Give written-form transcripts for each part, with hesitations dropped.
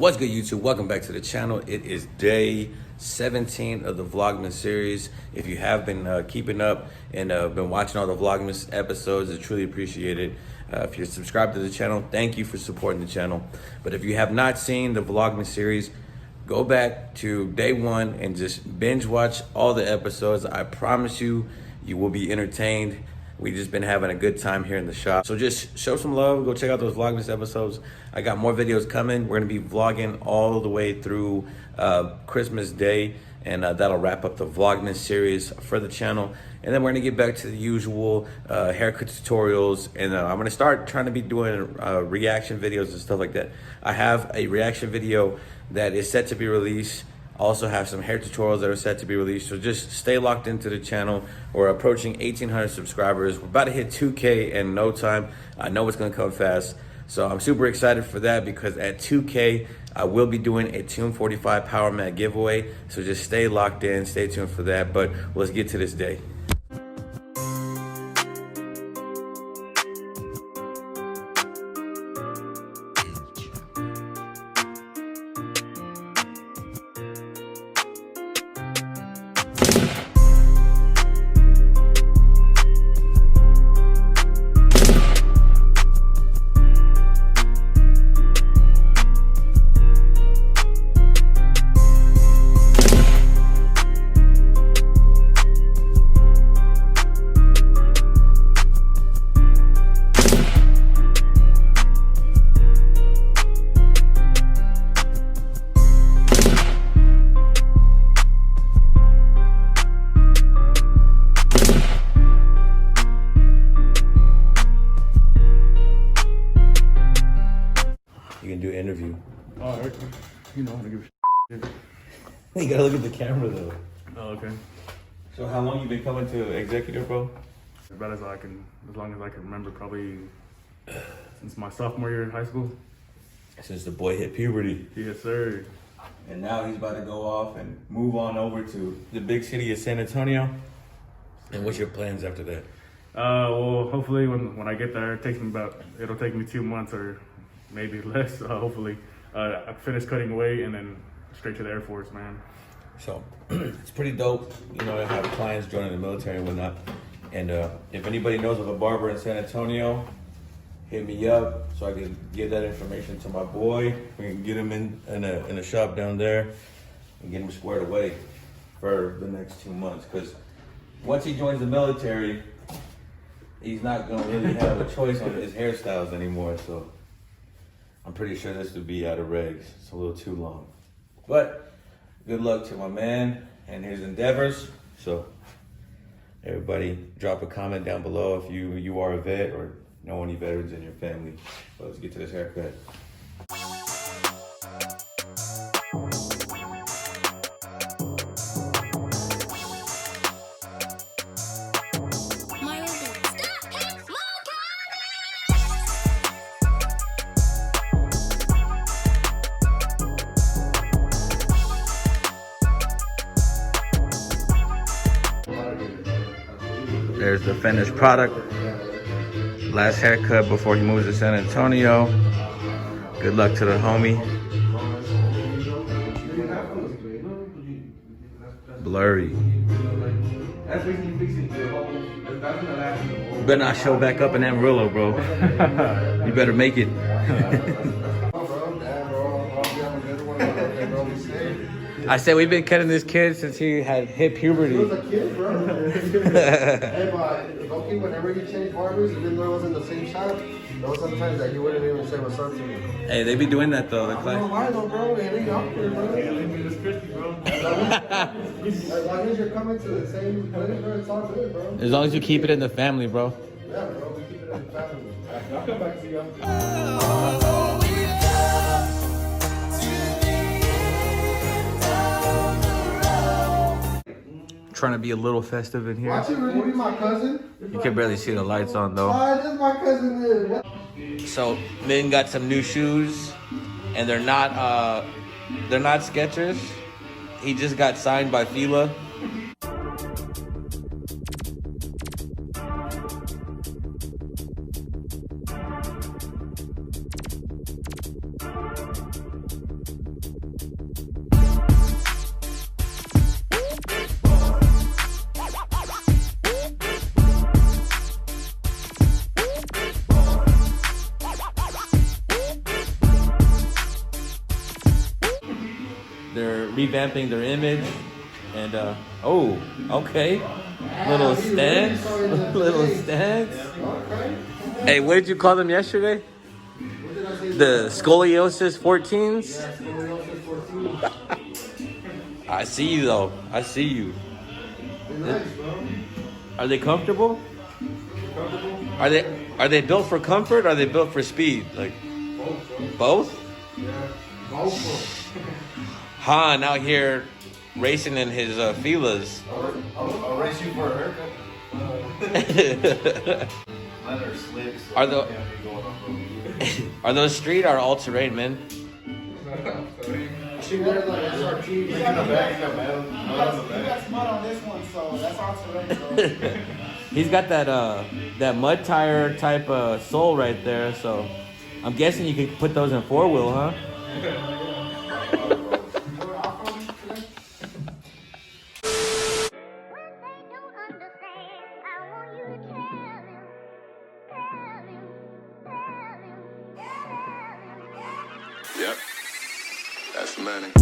What's good, YouTube? Welcome back to the channel. It is day 17 of the Vlogmas series. If you have been keeping up and been watching all the Vlogmas episodes, I truly appreciate it. If you're subscribed to the channel, thank you for supporting the channel. But if you have not seen the Vlogmas series, go back to day one and just binge watch all the episodes. I promise you, you will be entertained. We just been having a good time here in the shop. So just show some love, go check out those Vlogmas episodes. I got more videos coming. We're gonna be vlogging all the way through Christmas Day, and that'll wrap up the Vlogmas series for the channel. And then we're gonna get back to the usual haircut tutorials, and I'm gonna start trying to be doing reaction videos and stuff like that. I have a reaction video that is set to be released. Also have some hair tutorials that are set to be released. So just stay locked into the channel. We're approaching 1,800 subscribers. We're about to hit 2K in no time. I know it's gonna come fast. So I'm super excited for that because at 2K, I will be doing a Tune 45 Power Mat giveaway. So just stay locked in, stay tuned for that. But let's get to this day. Do interview. Oh, Eric, you know how to give a shit. You gotta look at the camera though. Oh, okay. So how long you been coming to Executive, bro? As long as I can remember, probably since my sophomore year in high school. Since the boy hit puberty. Yes, sir. And now he's about to go off and move on over to the big city of San Antonio. And what's your plans after that? Well, hopefully when I get there, it'll take me 2 months or maybe less, hopefully. I finish cutting weight and then straight to the Air Force, man. So it's pretty dope, you know, to have clients joining the military and whatnot. And if anybody knows of a barber in San Antonio, hit me up so I can give that information to my boy. We can get him in a shop down there and get him squared away for the next 2 months. Because once he joins the military, he's not gonna really have a choice on his hairstyles anymore. So I'm pretty sure this would be out of regs. It's a little too long. But good luck to my man and his endeavors. So everybody drop a comment down below if you are a vet or know any veterans in your family. So let's get to this haircut. There's the finished product. Last haircut before he moves to San Antonio. Good luck to the homie. Blurry. You better not show back up in Amarillo, bro. You better make it. I said we've been cutting this kid since he had hit puberty. He was a kid, bro. Hey, but Loki, whenever he changed barbers, even though it was in the same shop, there was sometimes that he wouldn't even say what's up to me. Hey, they be doing that though. I don't know why though, bro. It ain't awkward, bro. Yeah, leave me this crispy, bro. As long as you're coming to the same place, bro, it's all good, bro. As long as you keep it in the family, bro. Yeah, bro. We keep it in the family. I'll come back to you. Trying to be a little festive in here. Watch it really be my cousin. You can barely see the lights on though. This is my cousin. So Min got some new shoes, and they're not Skechers. He just got signed by Fila. They're revamping their image, and oh, okay, little stance, little stance. Hey, what did you call them yesterday? The scoliosis 14s. I see you though. I see you. Are they comfortable? Are they built for comfort? Or are they built for speed? Like both? Yeah, both. Han out here racing in his Filas. I'll race you for a haircut. Mine are slicks. So Are those street or all terrain, man? She wears like SRT. In the back, You got mud on this one, so that's all terrain. He's got that mud tire type sole right there, so I'm guessing you could put those in 4-wheel, huh? Yep, that's money.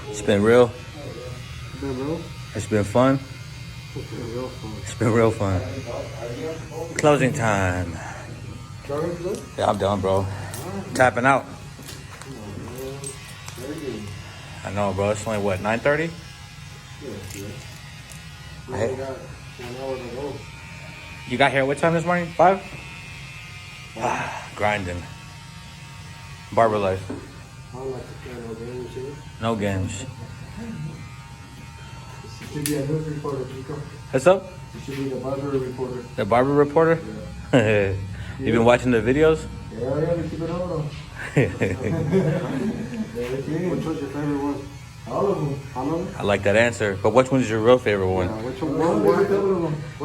It's been real. It's been fun. It's been real fun. Closing time. Yeah, I'm done, bro. Tapping out. I know, bro. It's only what, 9:30? Hey. You got here what time this morning? 5? Grinding. Barber life. I don't like to play no games here. No games. You should be a news reporter, Chico. What's up? You should be the barber reporter. The barber reporter? Yeah. You been watching the videos? Yeah, they keep it on. Which one's your favorite one? All of them. All of them? I like that answer. But which one's your real favorite one? Which one? What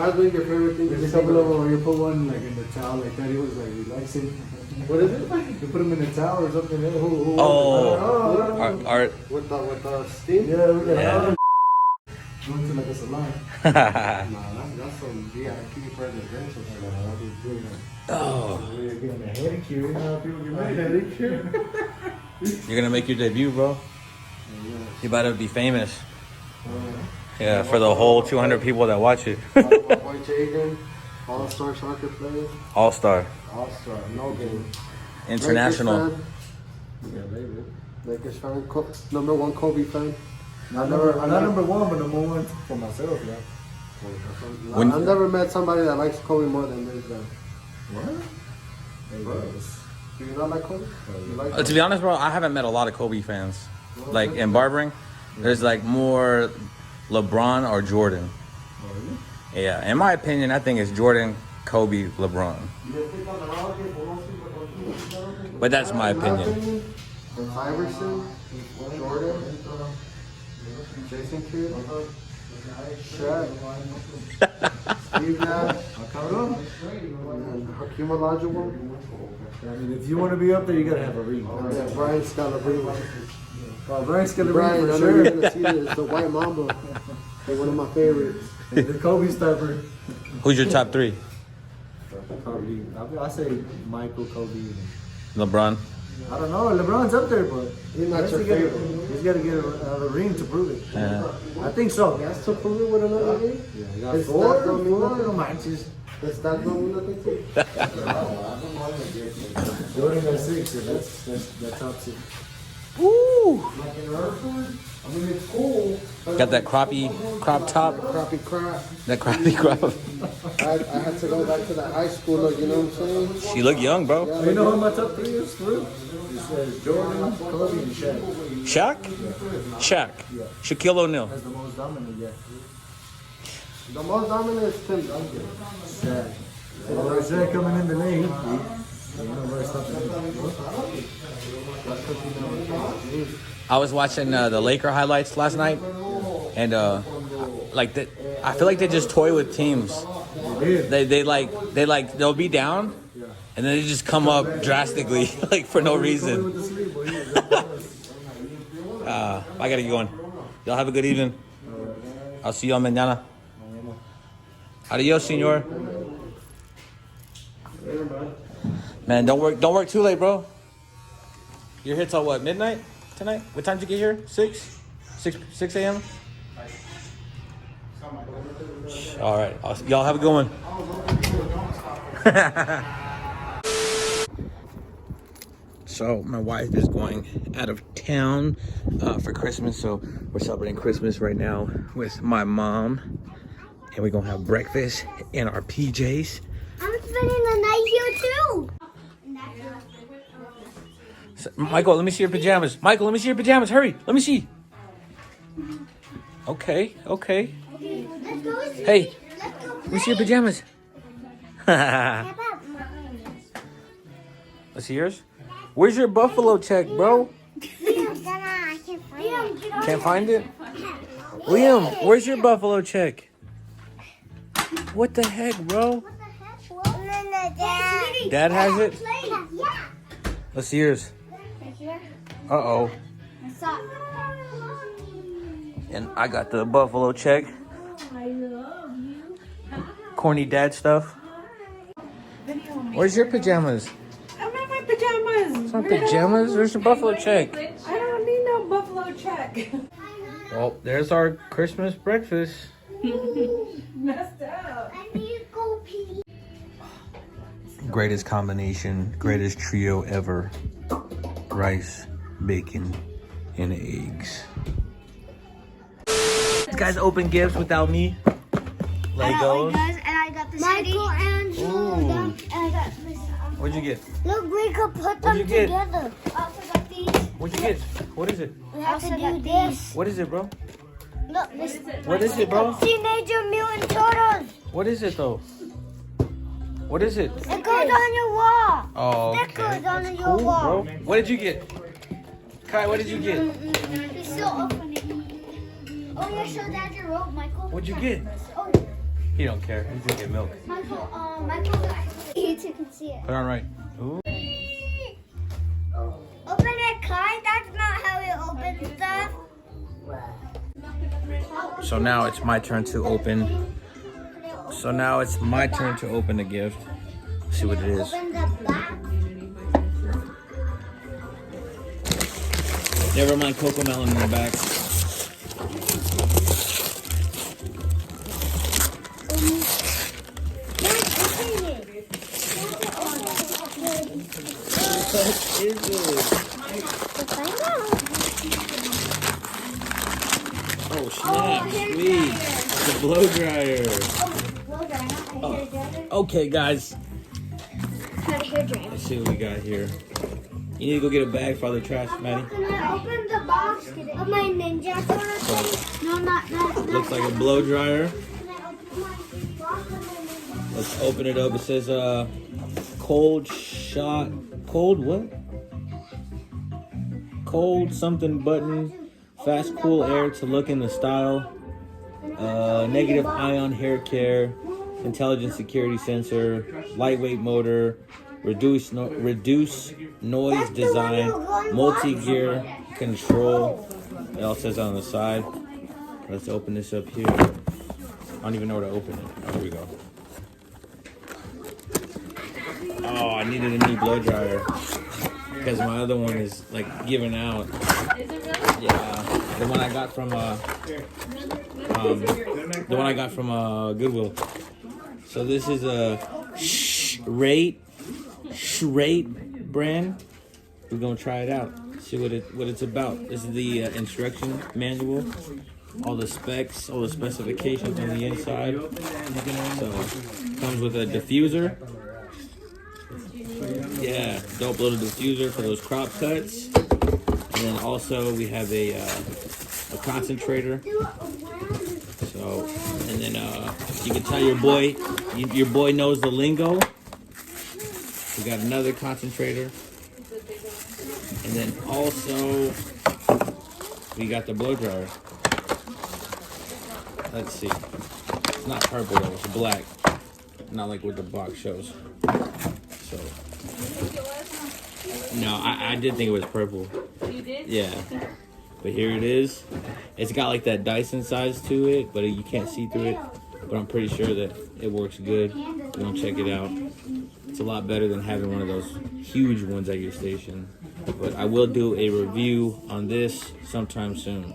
has been your favorite thing? There's a couple of them where you put one like in the towel like that. He was like relaxing. What is it? You put him in the towel or something. With the steam? Yeah, look at Yeah. that. Went to like a salon. Nah, that's some VIP presidential stuff. Oh, You're getting a headache here. You know how people get mad headache here. you're gonna make your debut, bro. You about to be famous. Yeah, for the whole 200 people that watch it. White Jagan, all-star soccer player. All-star. All-star, no game. International. Lakers fan. Yeah, baby. Lakers fan. #1 Kobe fan. I'm not number one, but number one for myself, yeah. When- I've never met somebody that likes Kobe more than this guy. What? Hey, guys. Do you not like Kobe? You like To be honest, bro, I haven't met a lot of Kobe fans. Like in barbering, there's like more LeBron or Jordan. Yeah, in my opinion, I think it's Jordan, Kobe, LeBron. But that's my opinion. Iverson, Jordan, Jason Kidd, Shaq, Steve Nash, and Hakeem Olajuwon. I mean, if you want to be up there, you gotta have a ring. Yeah, Brian Scalabrine. Oh, Brian's gonna Brian, ring I for know you're sure. gonna see this. The White Mamba. They're one of my favorites. The Kobe stepper. Who's your top three? Probably, I say Michael, Kobe. And LeBron. I don't know. LeBron's up there, but He's not your favorite. he's got to get a ring to prove it. Yeah. I think so. He has to prove it with another ring? Yeah, he got His four. stats don't mean nothing. No manches. The stats don't mean nothing to you? Jordan got 6, so that's top 6. Woo! I mean, it's cool. Got that crappie crop top. Crappy crap. That crappie crop. I had to go back to that high school look, you know what I'm saying? She look young, bro. You know who my top 3 is? For real? It says Jordan, Kobe, and Shaq. Shaq? Shaq. Shaquille O'Neal. That's the most dominant yet. The most dominant is Tim Duncan. Shaq. So Shaq coming in the lane. You know where something. I was watching the Laker highlights last night, and like that, I feel like they just toy with teams. They'll be down, and then they just come up drastically, like for no reason. I gotta get going. Y'all have a good evening. I'll see y'all mañana. Adios, senor. Man, don't work too late, bro. You're here till what, midnight tonight? What time did you get here? 6 a.m.? All right, y'all have a good one. So my wife is going out of town for Christmas, so we're celebrating Christmas right now with my mom, and we're gonna have breakfast in our PJs. I'm spending the night here too. Michael, let me see your pajamas. Michael, let me see your pajamas. Hurry, let me see. Okay. Let's go. Hey, Let's go. let me see your pajamas. Let's see yours. Where's your buffalo check, bro? Can't find it? Liam, where's your buffalo check? What the heck, bro? Dad has it? Let's see yours. Uh-oh. And I got the buffalo check. Corny dad stuff. Where's your pajamas? I'm not my pajamas. It's not pajamas. Where's your buffalo check? I don't need no buffalo check. Well, there's our Christmas breakfast. Messed up. I need to go pee. Greatest combination, greatest trio ever. Rice, bacon, and eggs. These guys open gifts without me. Legos. And I got this Michelangelo. Ooh. And I got this. What'd you get? Look, we could put What'd them you get? together. I also got these. What'd you get? What is it? We have to do this. What is it, bro? Look, this. What is it, bro? Teenage Mutant Turtles. What is it, though? What is it? It goes on your wall. Oh, okay. Stickers on That's your cool, wall. bro. What did you get? Kai, what did you get? He's still opening. Oh, yeah, show Dad your rope, Michael. What'd you get? Oh, He don't care. He's gonna get milk. Michael, you two can see it. Put it on right. Ooh. Open it, Kai. That's not how you open stuff. So now it's my turn to open. The gift. Let's see what it is. Open the back. Never mind cocoa melon in the back. What is it? Oh snap! Sweet. It's a blow dryer. Okay, guys. Not a hair dryer. see what we got here. You need to go get a bag for all the trash, Maddie. Can I open the box of my ninja turtle? No, not. Looks like a blow dryer. Can I open my box of my ninja? Let's open it up. It says cold what? Cold something button. Fast cool air to look in the style. Negative ion hair care. Intelligent security sensor. Lightweight motor. Reduce noise design. Multi-gear control. It all says on the side. Let's open this up here. I don't even know where to open it. Oh, here we go. Oh, I needed a new blow dryer because my other one is like giving out. Is it really? Yeah, the one I got from Goodwill. So this is a Shrate brand. We're gonna try it out. See what it's about. This is the instruction manual. All the specs, all the specifications on the inside. So comes with a diffuser. Yeah, dope little diffuser for those crop cuts. And then also we have a concentrator. So, and then you can tell your boy knows the lingo. We got another concentrator. And then also we got the blow dryer. Let's see. It's not purple though, it's black. Not like what the box shows. So no, I did think it was purple. You did? Yeah. But here it is. It's got like that Dyson size to it, but you can't see through it. But I'm pretty sure that it works good. We're gonna check it out. It's a lot better than having one of those huge ones at your station. But I will do a review on this sometime soon.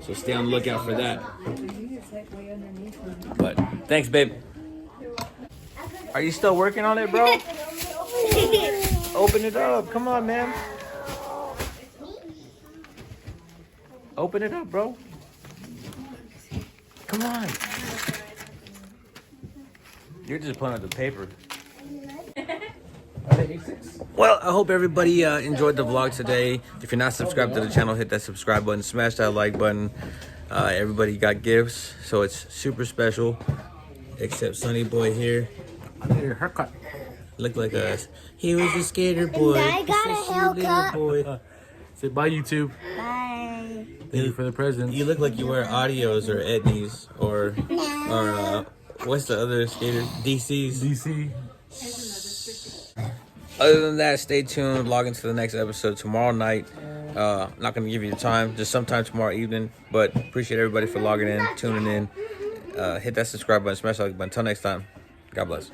So stay on the lookout for that. But thanks, babe. Are you still working on it, bro? Open it up. Come on, man. Open it up, bro. Come on. You're just pulling out the paper. Well, I hope everybody enjoyed the vlog today. If you're not subscribed to the channel, hit that subscribe button, smash that like button. Everybody got gifts, so it's super special. Except Sunny Boy here. I need a haircut. Look like us. He was a skater boy. I got a haircut. Boy. Say bye, YouTube. Bye. Thank you for the present. You look like you wear Audios or Etnies or what's the other skater? DC's. DC. Other than that, stay tuned. Log into the next episode tomorrow night. Not going to give you the time, just sometime tomorrow evening. But appreciate everybody for logging in, tuning in. Hit that subscribe button, smash that like button. Until next time, God bless.